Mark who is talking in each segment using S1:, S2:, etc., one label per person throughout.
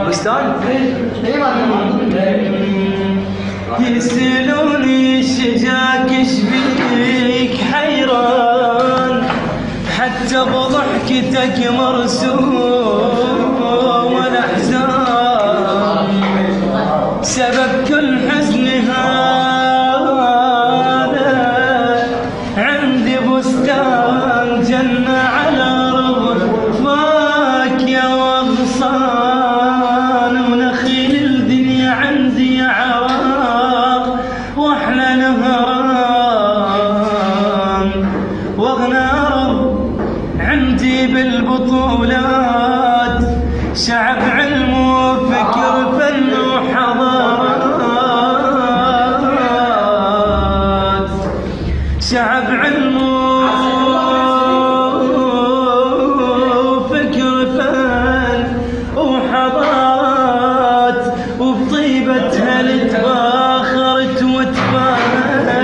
S1: بستان؟ يسألوني شجاك شبيك حيران، حتى بضحكتك مرسوم والاحزان، سبب كل حزن هذا عندي بستان جنة على رضاك يا وغصان، ونخيل الدنيا عندي عوار واحلى نهران، واغنى رب عندي بالبطولات، شعب علم وفكر فن وحضارات، شعب علم وفكر فن وحضارات، وبطيبتها لتباخرت وتبان،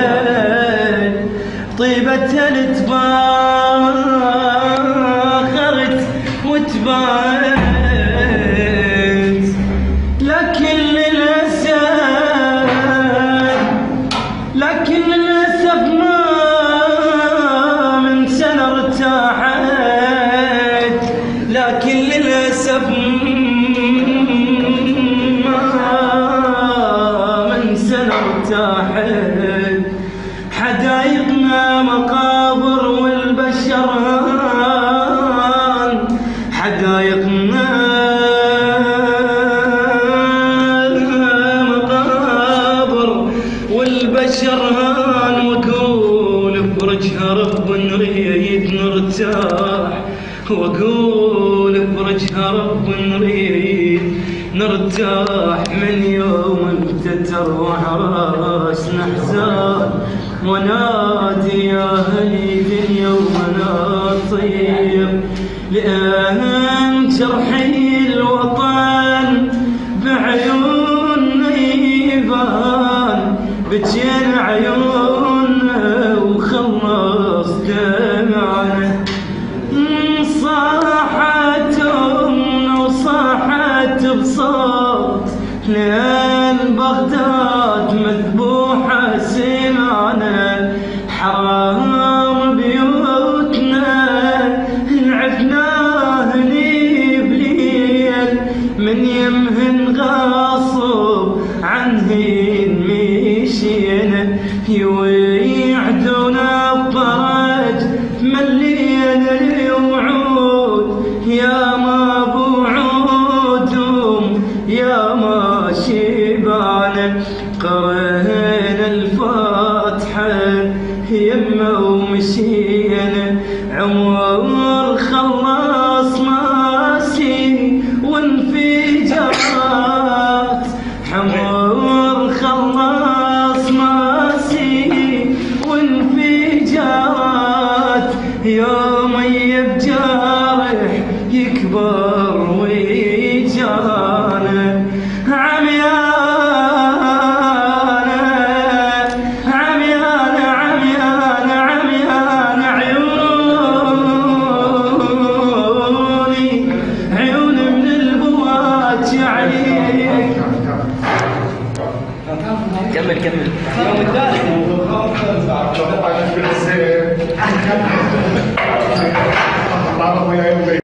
S1: طيبتها لتباخرت وتبان، لكن للأسف ما من سنة ارتاحت، لكن للأسف ما من سنة ارتاحت، حدايقنا مقابر والبشر هان، حدايقنا مقابر والبشر هان، وأقول بوجهها رب نريد نرتاح، وأقول بوجهها رب نريد نرتاح، من يوم ابتتر وحراسنا حزان، ونادي يا هني دنيا ومنا طيب، لأن جرحي الوطن بعيوننا يبان، بجين عيوننا وخلص دمعنا، صاحت أمنا وصاحت بصوت، لأن بغداد مذبوحة سمعنا، حرام بيوتنا عفناه هني بليل، من يمهن غاصب عنهن مشينا، ويعدونا بفرج ملينا الوعود، يا ما بوعودهم يا ما شبعنا، قرينا الفاتحة يمه ومشينا، عمر خلص ماسي وانفجارات، عمر خلص ماسي وانفجارات، يوم يبجرح يكبر ويجانا، كمل